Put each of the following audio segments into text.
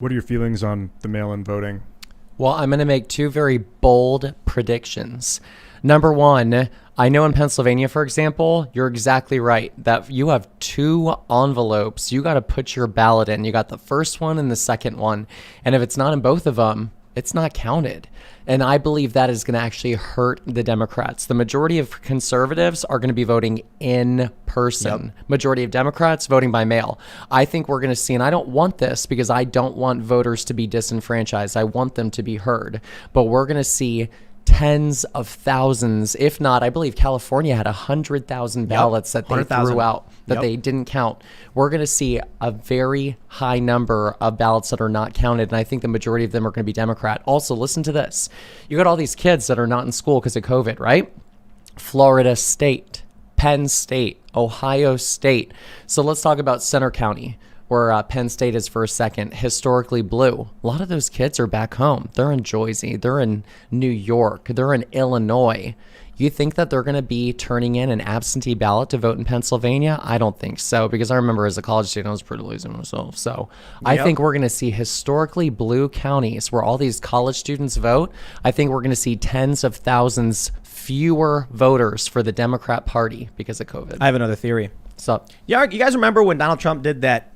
What are your feelings on the mail-in voting? Well, I'm going to make two very bold predictions. Number one, I know in Pennsylvania, for example, you're exactly right that you have two envelopes. You got to put your ballot in. You got the first one and the second one. And if it's not in both of them, it's not counted. And I believe that is going to actually hurt the Democrats. The majority of conservatives are going to be voting in person. Yep. Majority of Democrats voting by mail. I think we're going to see, and I don't want this because I don't want voters to be disenfranchised. I want them to be heard. But we're going to see tens of thousands, if not, I believe California had 100,000 ballots that they threw out that they didn't count. We're going to see a very high number of ballots that are not counted, and I think the majority of them are going to be Democrat. Also, listen to this. You got all these kids that are not in school because of COVID, right? Florida State, Penn State, Ohio State. So let's talk about Center County, where Penn State is for a second, historically blue. A lot of those kids are back home. They're in Jersey. They're in New York. They're in Illinois. You think that they're going to be turning in an absentee ballot to vote in Pennsylvania? I don't think so, because I remember as a college student, I was pretty lazy myself. So I think we're going to see historically blue counties where all these college students vote. I think we're going to see tens of thousands fewer voters for the Democrat Party because of COVID. I have another theory. What's up? Yeah, you guys remember when Donald Trump did that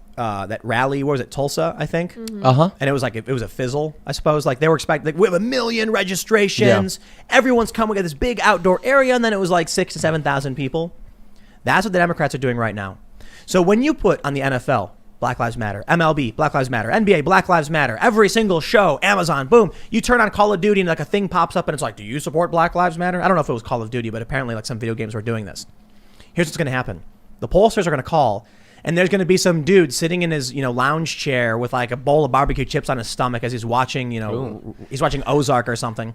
rally? What was it, Tulsa, I think? Mm-hmm. And it was like, it was a fizzle, I suppose. Like they were expecting, like, we have 1 million registrations. Yeah. Everyone's coming at this big outdoor area. And then it was like 6,000 to 7,000 people. That's what the Democrats are doing right now. So when you put on the NFL, Black Lives Matter, MLB, Black Lives Matter, NBA, Black Lives Matter, every single show, Amazon, boom, you turn on Call of Duty and like a thing pops up and it's like, do you support Black Lives Matter? I don't know if it was Call of Duty, but apparently like some video games were doing this. Here's what's going to happen. The pollsters are going to call, and there's going to be some dude sitting in his, lounge chair with like a bowl of barbecue chips on his stomach as he's watching, he's watching Ozark or something.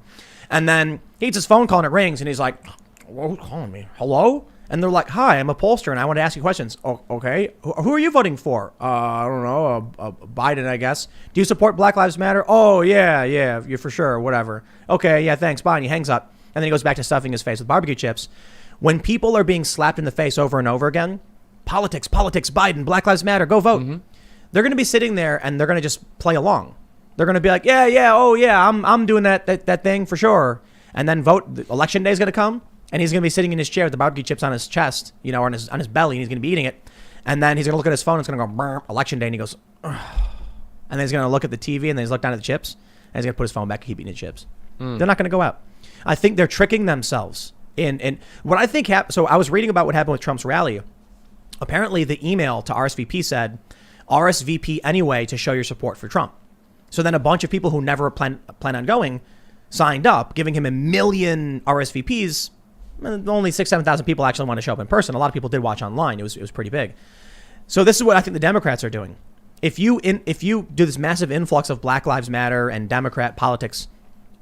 And then he gets his phone call and it rings and he's like, who's calling me? Hello? And they're like, hi, I'm a pollster and I want to ask you questions. Oh, okay. Who are you voting for? I don't know. Biden, I guess. Do you support Black Lives Matter? Oh, yeah, you're for sure. Whatever. Okay, yeah, thanks. Bye. And he hangs up. And then he goes back to stuffing his face with barbecue chips. When people are being slapped in the face over and over again, politics, Biden, Black Lives Matter, go vote. Mm-hmm. They're going to be sitting there and they're going to just play along. They're going to be like, I'm doing that thing for sure. And then vote. The election day is going to come and he's going to be sitting in his chair with the barbecue chips on his chest, or on his belly, and he's going to be eating it. And then he's going to look at his phone and it's going to go, Brr, election day. And he goes, ugh. And then he's going to look at the TV and then he's look down at the chips and he's going to put his phone back and keep eating the chips. They're not going to go out. I think they're tricking themselves in what I think happened. So I was reading about what happened with Trump's rally. Apparently, the email to RSVP said, RSVP anyway to show your support for Trump. So then a bunch of people who never plan on going signed up, giving him 1 million RSVPs. Only 6,000, 7,000 people actually want to show up in person. A lot of people did watch online. It was pretty big. So this is what I think the Democrats are doing. If you do this massive influx of Black Lives Matter and Democrat politics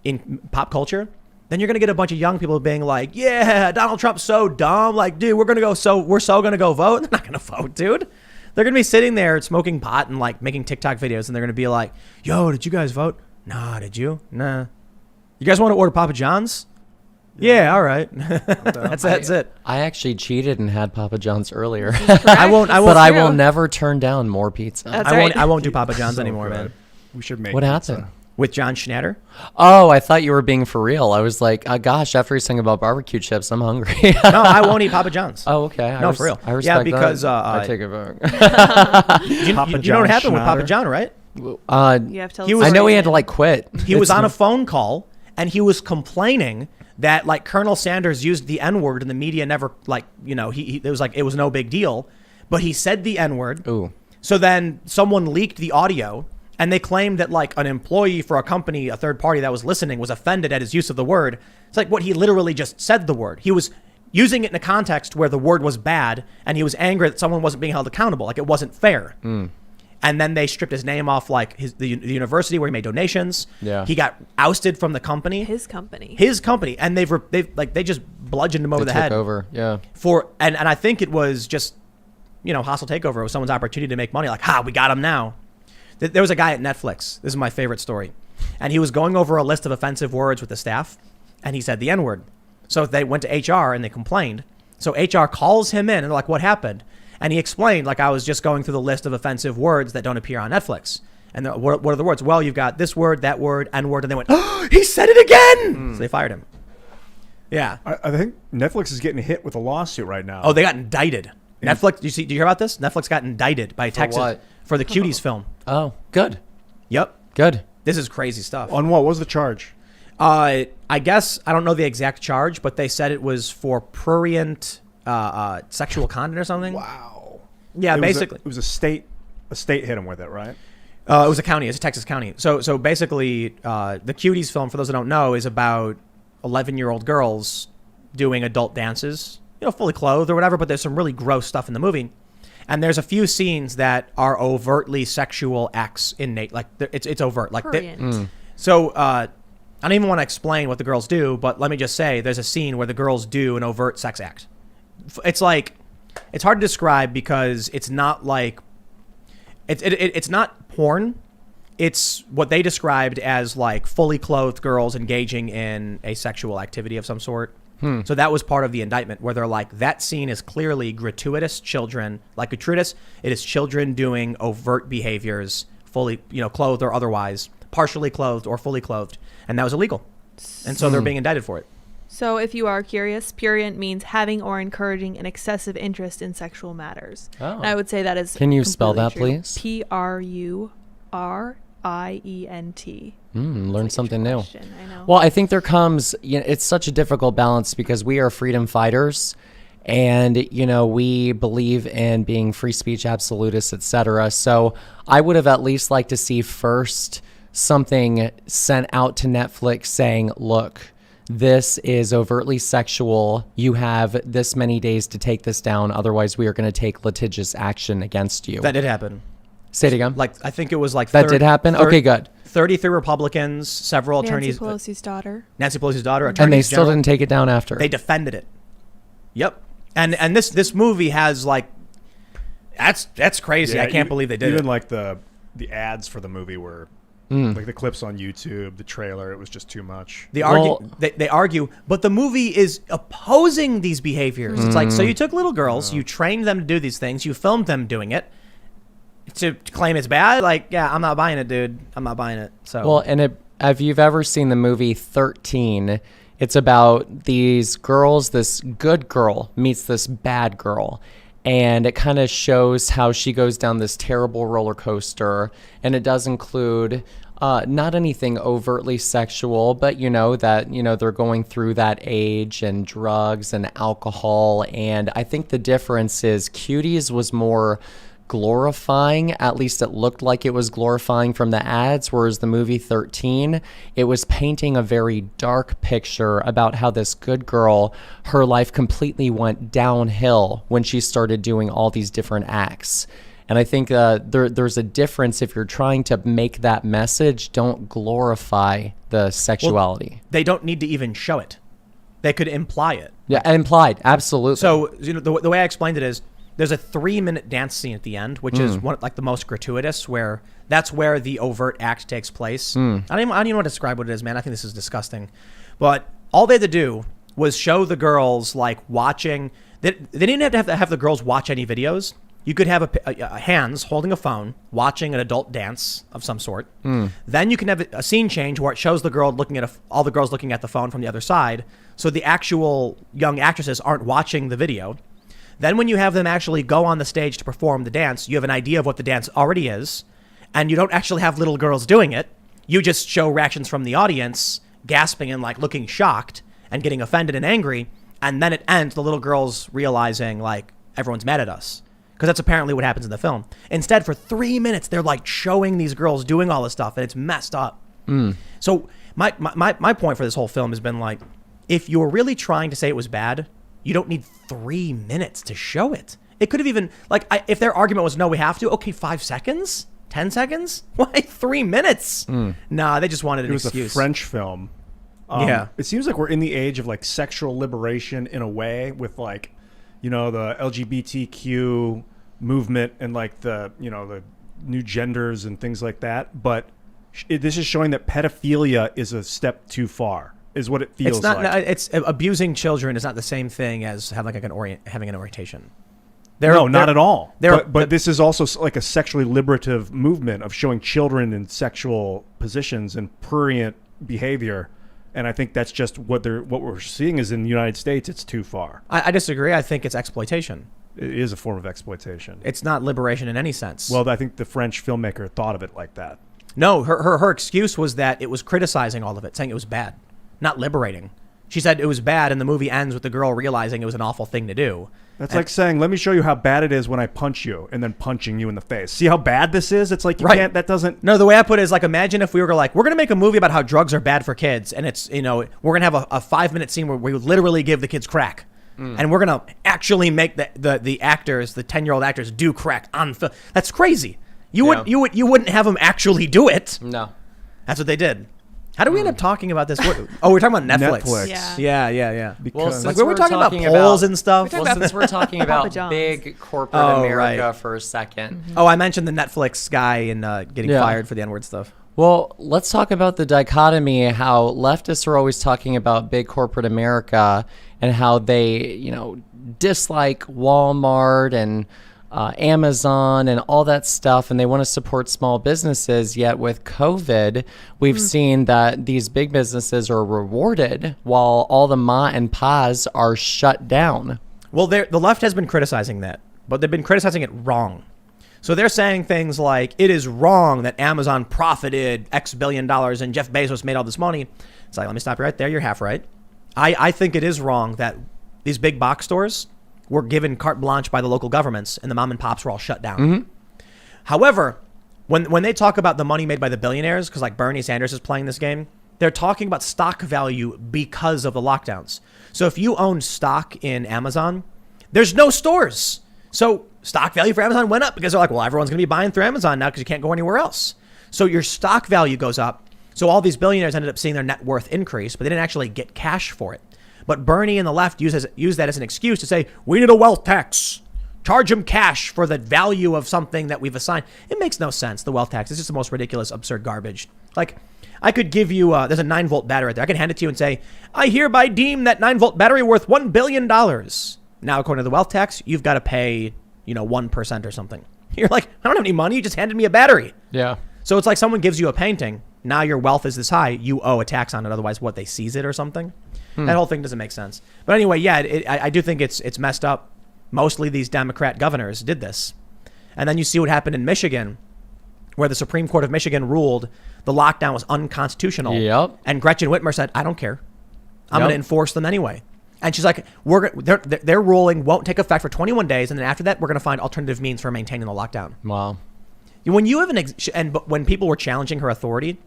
in pop culture, then you're going to get a bunch of young people being like, yeah, Donald Trump's so dumb. Like, dude, we're so going to go vote. They're not going to vote, dude. They're going to be sitting there smoking pot and like making TikTok videos. And they're going to be like, yo, did you guys vote? Nah, did you? Nah. You guys want to order Papa John's? Yeah, all right. That's it. I actually cheated and had Papa John's earlier. I won't. But I will never turn down more pizza. I won't do Papa John's anymore, good. man. We should make What pizza. happened? With John Schnatter? Oh, I thought you were being for real. I was like, gosh, after he's saying about barbecue chips, I'm hungry. No, I won't eat Papa John's. Oh, okay. No, for real. I respect because that. I take it back. you know what happened with Papa John, right? You have to tell I know he had to like quit. He was on a phone call and he was complaining that like Colonel Sanders used the N-word and the media never it was like it was no big deal, but he said the N-word. Ooh. So then someone leaked the audio. And they claimed that like an employee for a company, a third party that was listening was offended at his use of the word. It's like what he literally just said the word. He was using it in a context where the word was bad and he was angry that someone wasn't being held accountable. Like it wasn't fair. And then they stripped his name off like the university where he made donations. Yeah. He got ousted from the company. His company. And they just bludgeoned him over the head. Over. Yeah. And I think it was just, hostile takeover. It was someone's opportunity to make money. Like, we got him now. There was a guy at Netflix. This is my favorite story. And he was going over a list of offensive words with the staff. And he said the N-word. So they went to HR and they complained. So HR calls him in and they're like, what happened? And he explained, like, I was just going through the list of offensive words that don't appear on Netflix. And what are the words? Well, you've got this word, that word, N-word, and they went, oh, he said it again. So they fired him. Yeah. I think Netflix is getting hit with a lawsuit right now. Oh, they got indicted. Netflix. Do you hear about this? Netflix got indicted by Texas what? for the Cuties film. Oh, good. Yep. Good. This is crazy stuff. On what was the charge? I guess I don't know the exact charge, but they said it was for prurient sexual content or something. Wow. Yeah, basically. It was a state hit him with it, right? It was a county. It's a Texas county. So basically, the Cuties film, for those that don't know, is about 11-year-old girls doing adult dances, fully clothed or whatever. But there's some really gross stuff in the movie, and there's a few scenes that are overtly sexual acts like it's overt. Like so. I don't even want to explain what the girls do, but let me just say there's a scene where the girls do an overt sex act. It's hard to describe because it's not like it's not porn. It's what they described as like fully clothed girls engaging in a sexual activity of some sort. So that was part of the indictment, where they're like, that scene is clearly gratuitous children, like gratuitous. It is children doing overt behaviors, fully, clothed or otherwise, partially clothed or fully clothed, and that was illegal. And so they're being indicted for it. So if you are curious, prurient means having or encouraging an excessive interest in sexual matters. Oh. And I would say that is. Can you spell that, true. please? Prurient. Learn something new. I know. Well, I think there comes, it's such a difficult balance because we are freedom fighters and, we believe in being free speech absolutists, etc. So I would have at least liked to see first something sent out to Netflix saying, look, this is overtly sexual. You have this many days to take this down. Otherwise, we are going to take litigious action against you. That did happen. Say it again. I think it was like that did happen. Okay, good. 33 Republicans, several attorneys. Nancy Pelosi's daughter. And they still didn't take it down after. They defended it. Yep. And this movie has like, that's crazy. Yeah, I can't believe they did it. Even like the ads for the movie were like the clips on YouTube, the trailer. It was just too much. They argue, but the movie is opposing these behaviors. It's like, so you took little girls, you trained them to do these things, you filmed them doing it. To claim it's bad, like, yeah, I'm not buying it, dude. I'm not buying it. So well, and if you've ever seen the movie 13, it's about these girls. This good girl meets this bad girl, and it kind of shows how she goes down this terrible roller coaster. And it does include not anything overtly sexual, but they're going through that age and drugs and alcohol. And I think the difference is Cuties was more glorifying, at least it looked like it was glorifying from the ads, whereas the movie 13, it was painting a very dark picture about how this good girl, her life completely went downhill when she started doing all these different acts. And I think there's a difference. If you're trying to make that message, don't glorify the sexuality. Well, they don't need to even show it. They could imply it. Yeah, implied, absolutely. So the way I explained it is, there's a 3-minute dance scene at the end, which is one like the most gratuitous, where that's where the overt act takes place. I don't even want to describe what it is, man. I think this is disgusting. But all they had to do was show the girls like watching. They didn't have to have the girls watch any videos. You could have a hands holding a phone, watching an adult dance of some sort. Then you can have a scene change where it shows the girl looking at all the girls looking at the phone from the other side, so the actual young actresses aren't watching the video. Then when you have them actually go on the stage to perform the dance, you have an idea of what the dance already is, and you don't actually have little girls doing it. You just show reactions from the audience, gasping and like looking shocked and getting offended and angry, and then it ends the little girls realizing like everyone's mad at us. Because that's apparently what happens in the film. Instead, for 3 minutes, they're like showing these girls doing all this stuff, and it's messed up. So my point for this whole film has been like, if you're really trying to say it was bad, you don't need 3 minutes to show it. It could have even, like, if their argument was, no, we have to, okay, 5 seconds? 10 seconds? Why 3 minutes? Nah, they just wanted an excuse. It was a French film. Yeah. It seems like we're in the age of, like, sexual liberation in a way with, like, the LGBTQ movement and, like, the new genders and things like that. But this is showing that pedophilia is a step too far. Is what it feels like. It's abusing children is not the same thing as having an orientation. No, not at all. they're- But this is also like a sexually liberative movement of showing children in sexual positions and prurient behavior. And I think that's just what we're seeing is in the United States, it's too far. I disagree. I think it's exploitation. It is a form of exploitation. It's not liberation in any sense. Well, I think the French filmmaker thought of it like that. No, her excuse was that it was criticizing all of it, saying it was bad, not liberating. She said it was bad, and the movie ends with the girl realizing it was an awful thing to do. That's like saying, let me show you how bad it is when I punch you, and then punching you in the face. See how bad this is? It's like you Right. can't, that doesn't... No, the way I put it is like, imagine if we were like, we're going to make a movie about how drugs are bad for kids, and it's, you know, we're going to have a 5-minute scene where we literally give the kids crack. And we're going to actually make the actors, the 10-year-old actors, do crack on film. That's crazy. You wouldn't have them actually do it. No. That's what they did. How do we end up talking about this? Oh, we're talking about Netflix. Netflix. Yeah. Because Like, we were talking about polls and stuff. We're talking Well, since we're talking about Papa John's. big corporate Oh, America right. for a second. Oh, I mentioned the Netflix guy and getting Yeah. fired for the N-word stuff. Well, let's talk about the dichotomy, how leftists are always talking about big corporate America and how they, you know, dislike Walmart and Amazon and all that stuff, and they want to support small businesses. Yet with COVID, we've seen that these big businesses are rewarded while all the ma and pa's are shut down. Well, the left has been criticizing that, but they've been criticizing it wrong. So they're saying things like, it is wrong that Amazon profited X billion dollars and Jeff Bezos made all this money. It's like, let me stop you right there. You're half right. I think it is wrong that these big box stores were given carte blanche by the local governments and the mom and pops were all shut down. However, when they talk about the money made by the billionaires, because like Bernie Sanders is playing this game, they're talking about stock value because of the lockdowns. So if you own stock in Amazon, there's no stores. So stock value for Amazon went up because they're like, well, everyone's going to be buying through Amazon now because you can't go anywhere else. So your stock value goes up. So all these billionaires ended up seeing their net worth increase, but they didn't actually get cash for it. But Bernie and the left use that as an excuse to say, we need a wealth tax. Charge them cash for the value of something that we've assigned. It makes no sense, the wealth tax. It's just the most ridiculous, absurd garbage. Like, I could give you, there's a 9-volt battery right there. I can hand it to you and say, I hereby deem that 9-volt battery worth $1 billion. Now, according to the wealth tax, you've got to pay, 1% or something. You're like, I don't have any money. You just handed me a battery. Yeah. So it's like someone gives you a painting. Now your wealth is this high. You owe a tax on it. Otherwise, what, they seize it or something? That whole thing doesn't make sense. But anyway, yeah, I do think it's messed up. Mostly these Democrat governors did this. And then you see what happened in Michigan, where the Supreme Court of Michigan ruled the lockdown was unconstitutional. Yep. And Gretchen Whitmer said, I don't care. I'm Yep. going to enforce them anyway. And she's like, their ruling won't take effect for 21 days. And then after that, we're going to find alternative means for maintaining the lockdown. Wow. When you have but when people were challenging her authority,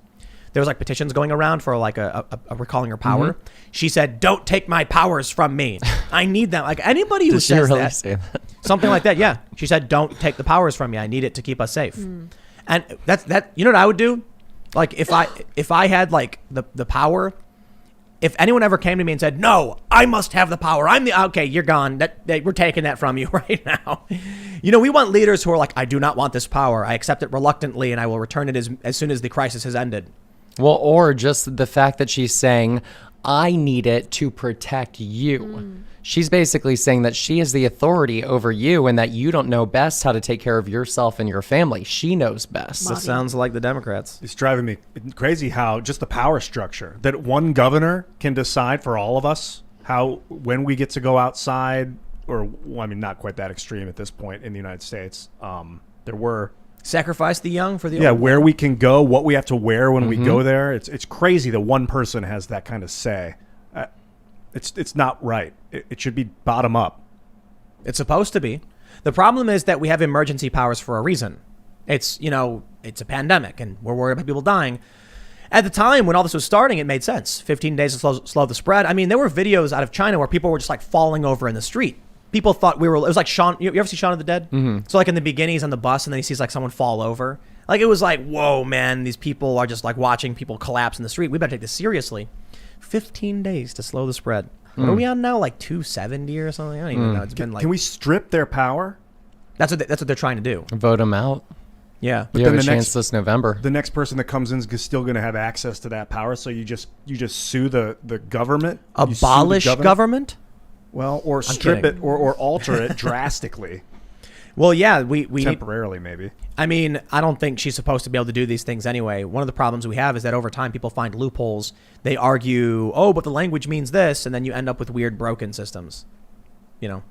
there was like petitions going around for like a recalling her power. She said, don't take my powers from me. I need them. Like anybody who Did she says really that, say that? something like that. Yeah. She said, don't take the powers from me. I need it to keep us safe. And that, you know what I would do? Like if I had like the power, if anyone ever came to me and said, no, I must have the power. Okay, you're gone. We're taking that from you right now. We want leaders who are like, I do not want this power. I accept it reluctantly and I will return it as soon as the crisis has ended. Well, or just the fact that she's saying, I need it to protect you. She's basically saying that she is the authority over you and that you don't know best how to take care of yourself and your family. She knows best. This sounds like the Democrats. It's driving me crazy how just the power structure that one governor can decide for all of us when we get to go outside, or well, I mean, not quite that extreme at this point in the United States. There were Sacrifice the young for the old. where we can go, what we have to wear when we go there. It's crazy that one person has that kind of say. It's not right. It should be bottom up. It's supposed to be. The problem is that we have emergency powers for a reason. It's a pandemic and we're worried about people dying. At the time when all this was starting, it made sense. 15 days to slow the spread. I mean, there were videos out of China where people were just like falling over in the street. People thought it was like Shaun. You ever see Shaun of the Dead? So like in the beginning, he's on the bus and then he sees like someone fall over. Like it was like, whoa, man, these people are just like watching people collapse in the street. We better take this seriously. 15 days to slow the spread. What are we on now? Like 270 or something? I don't even know. It's been like. Can we strip their power? That's what they're trying to do. Vote them out. Yeah. You have then a the chance next- this November. The next person that comes in is still going to have access to that power. So you just sue the government. You sue the Abolish government? Well, or strip kidding. it or alter it drastically. Well, yeah, we temporarily maybe. I mean, I don't think she's supposed to be able to do these things anyway. One of the problems we have is that over time, people find loopholes. They argue, oh, but the language means this, and then you end up with weird broken systems. You know,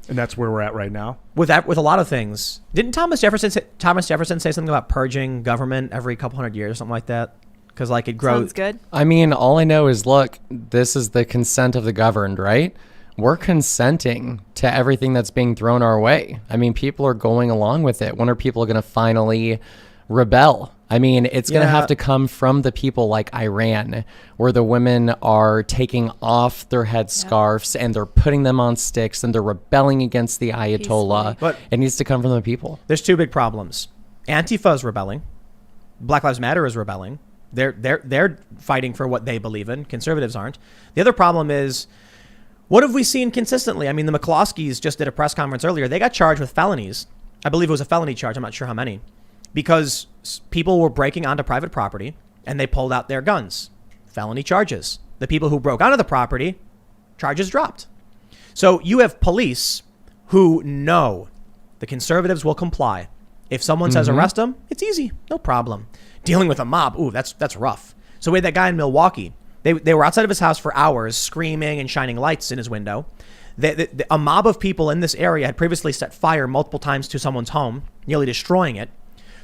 And that's where we're at right now. with a lot of things. Didn't Thomas Jefferson say something about purging government every couple hundred years or something like that? Because like it grows. Sounds good. I mean, all I know is, look, this is the consent of the governed, right? We're consenting to everything that's being thrown our way. I mean, people are going along with it. When are people going to finally rebel? I mean, it's going to Yeah. have to come from the people like Iran, where the women are taking off their headscarves and they're putting them on sticks and they're rebelling against the Ayatollah. Peacefully. But- it needs to come from the people. There's two big problems. Antifa is rebelling. Black Lives Matter is rebelling. They're fighting for what they believe in. Conservatives aren't. The other problem is, what have we seen consistently? I mean, the McCloskeys just did a press conference earlier. They got charged with felonies. I believe it was a felony charge. I'm not sure how many. Because people were breaking onto private property and they pulled out their guns. Felony charges. The people who broke onto the property, charges dropped. So you have police who know the conservatives will comply. If someone says arrest them, it's easy, no problem. Dealing with a mob, ooh, that's rough. So we had that guy in Milwaukee. They were outside of his house for hours, screaming and shining lights in his window. A mob of people in this area had previously set fire multiple times to someone's home, nearly destroying it.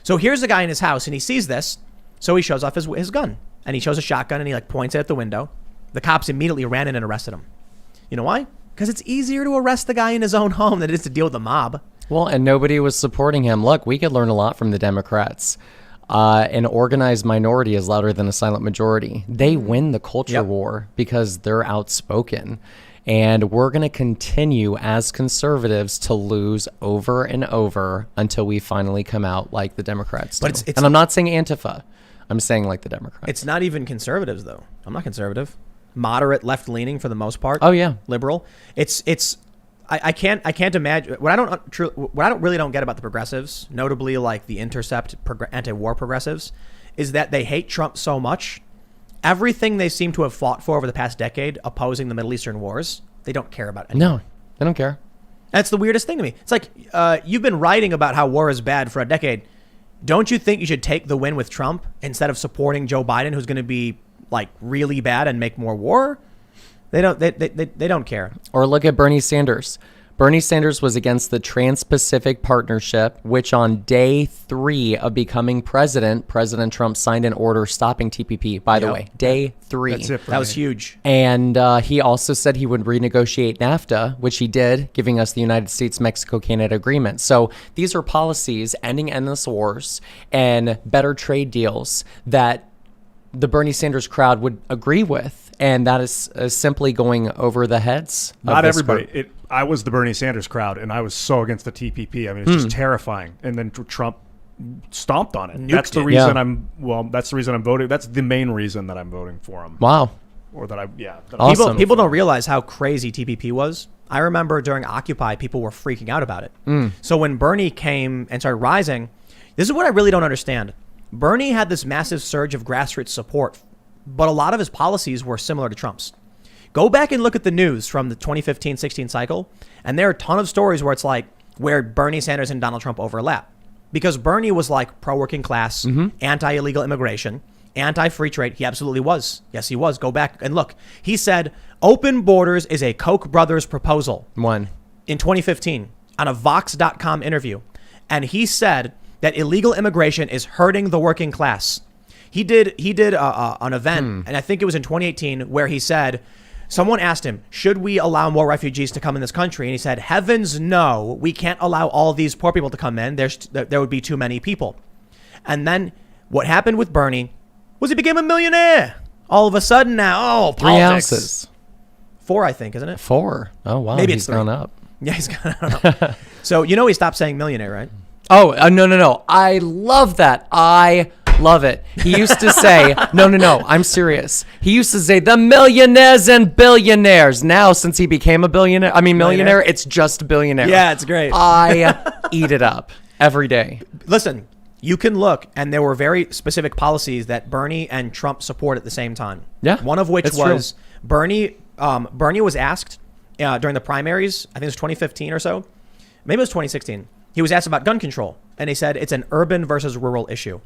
So here's the guy in his house, and he sees this, so he shows off his gun, and he shows a shotgun, and he like points it at the window. The cops immediately ran in and arrested him. You know why? Because it's easier to arrest the guy in his own home than it is to deal with the mob. Well, and nobody was supporting him. Look, we could learn a lot from the Democrats. An organized minority is louder than a silent majority. They win the culture war because they're outspoken. And we're going to continue as conservatives to lose over and over until we finally come out like the Democrats do. But it's and I'm not saying Antifa. I'm saying like the Democrats. It's not even conservatives, though. I'm not conservative. Moderate, left-leaning for the most part. Oh, yeah. Liberal. I can't imagine what I don't really get about the progressives, notably like the Intercept anti-war progressives, is that they hate Trump so much. Everything they seem to have fought for over the past decade, opposing the Middle Eastern wars, they don't care about anymore. No, they don't care. That's the weirdest thing to me. It's like you've been writing about how war is bad for a decade. Don't you think you should take the win with Trump instead of supporting Joe Biden, who's going to be like really bad and make more war? They don't care. Or look at Bernie Sanders. Bernie Sanders was against the Trans-Pacific Partnership, which on day 3 of becoming president, President Trump signed an order stopping TPP. By the way, day 3. That's it for That me. was huge. And he also said he would renegotiate NAFTA, which he did, giving us the United States-Mexico-Canada agreement. So these are policies ending endless wars and better trade deals that the Bernie Sanders crowd would agree with. And that is simply going over the heads of Not this everybody. group. I was the Bernie Sanders crowd, and I was so against the TPP. I mean, it's just terrifying. And then Trump stomped on it. That's the it. reason Yeah. That's the reason I'm voting. That's the main reason that I'm voting for him. Wow. Or that I, yeah. That Awesome. People don't realize how crazy TPP was. I remember during Occupy, people were freaking out about it. So when Bernie came and started rising, this is what I really don't understand. Bernie had this massive surge of grassroots support, but a lot of his policies were similar to Trump's. Go back and look at the news from the 2015-16 cycle, and there are a ton of stories where it's like where Bernie Sanders and Donald Trump overlap. Because Bernie was like pro-working class, anti-illegal immigration, anti-free trade. He absolutely was. Yes, he was. Go back and look. He said, open borders is a Koch brothers proposal. One. In 2015 on a Vox.com interview. And he said that illegal immigration is hurting the working class. He did an event, and I think it was in 2018, where he said, someone asked him, should we allow more refugees to come in this country? And he said, heavens no, we can't allow all these poor people to come in. There would be too many people. And then what happened with Bernie was he became a millionaire. All of a sudden now, 3 politics. ounces. 4, I think, isn't it? 4. Oh, wow. Maybe He's it's 3. grown up. Yeah, he's got, I don't know. So, he stopped saying millionaire, right? Oh, no. I love that. I love it. He used to say, no, I'm serious. He used to say the millionaires and billionaires. Now, since he became a millionaire, it's just billionaire. Yeah, it's great. I eat it up every day. Listen, you can look, and there were very specific policies that Bernie and Trump support at the same time. Yeah, One of which it's was Bernie was asked during the primaries, I think it was 2015 or so, maybe it was 2016. He was asked about gun control, and he said it's an urban versus rural issue.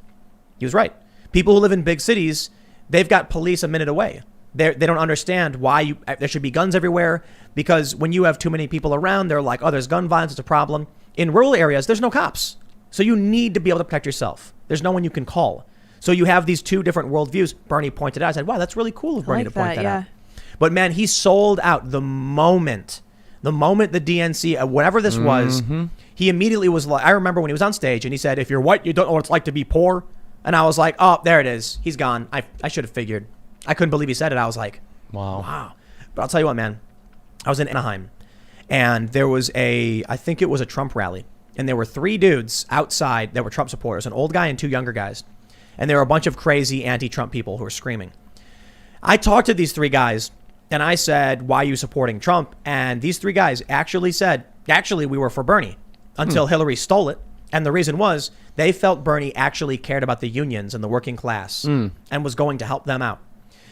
He was right. People who live in big cities, they've got police a minute away. They don't understand why there should be guns everywhere, because when you have too many people around, they're like, oh, there's gun violence, it's a problem. In rural areas, there's no cops. So you need to be able to protect yourself. There's no one you can call. So you have these two different worldviews. Bernie pointed out. I said, wow, that's really cool of Bernie to point that out. But man, he sold out the moment the DNC, whatever this was, he immediately was like, I remember when he was on stage and he said, if you're white, you don't know what it's like to be poor. And I was like, oh, there it is. He's gone. I should have figured. I couldn't believe he said it. I was like, wow. But I'll tell you what, man, I was in Anaheim and there was I think it was a Trump rally. And there were 3 dudes outside that were Trump supporters, an old guy and 2 younger guys. And there were a bunch of crazy anti-Trump people who were screaming. I talked to these 3 guys and I said, why are you supporting Trump? And these 3 guys actually said, we were for Bernie until Hillary stole it. And the reason was they felt Bernie actually cared about the unions and the working class and was going to help them out.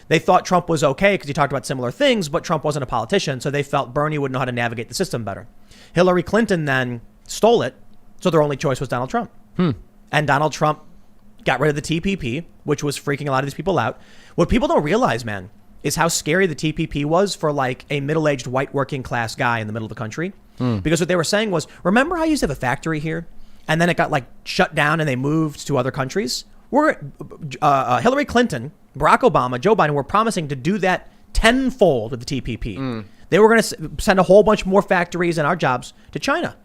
They thought Trump was okay because he talked about similar things, but Trump wasn't a politician. So they felt Bernie would know how to navigate the system better. Hillary Clinton then stole it. So their only choice was Donald Trump. And Donald Trump got rid of the TPP, which was freaking a lot of these people out. What people don't realize, man, is how scary the TPP was for like a middle-aged white working class guy in the middle of the country. Because what they were saying was, remember how you used to have a factory here? And then it got like shut down and they moved to other countries? Hillary Clinton, Barack Obama, Joe Biden were promising to do that tenfold with the TPP. They were going to send a whole bunch more factories and our jobs to China.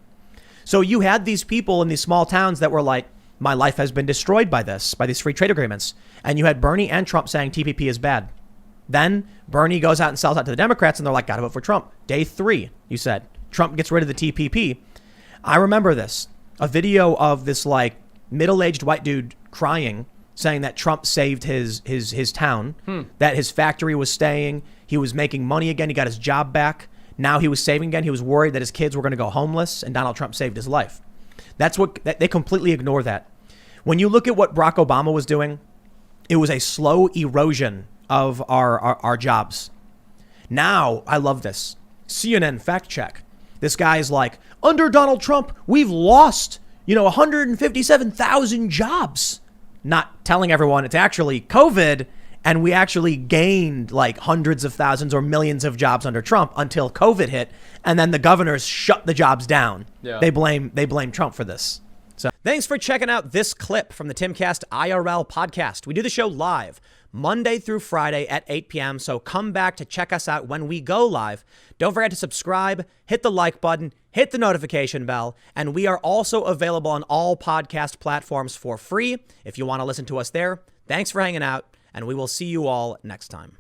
So you had these people in these small towns that were like, my life has been destroyed by these free trade agreements. And you had Bernie and Trump saying TPP is bad. Then Bernie goes out and sells out to the Democrats and they're like, gotta vote for Trump. Day 3, you said, Trump gets rid of the TPP. I remember this, a video of this like middle-aged white dude crying, saying that Trump saved his town, that his factory was staying. He was making money again. He got his job back. Now he was saving again. He was worried that his kids were going to go homeless, and Donald Trump saved his life. That's what they completely ignore that. When you look at what Barack Obama was doing, it was a slow erosion of our jobs. Now, I love this. CNN fact check. This guy's like, under Donald Trump, we've lost, 157,000 jobs. Not telling everyone it's actually COVID. And we actually gained like hundreds of thousands or millions of jobs under Trump until COVID hit. And then the governors shut the jobs down. Yeah. They blame Trump for this. So thanks for checking out this clip from the Timcast IRL podcast. We do the show live Monday through Friday at 8 p.m. So come back to check us out when we go live. Don't forget to subscribe, hit the like button, hit the notification bell. And we are also available on all podcast platforms for free if you want to listen to us there. Thanks for hanging out. And we will see you all next time.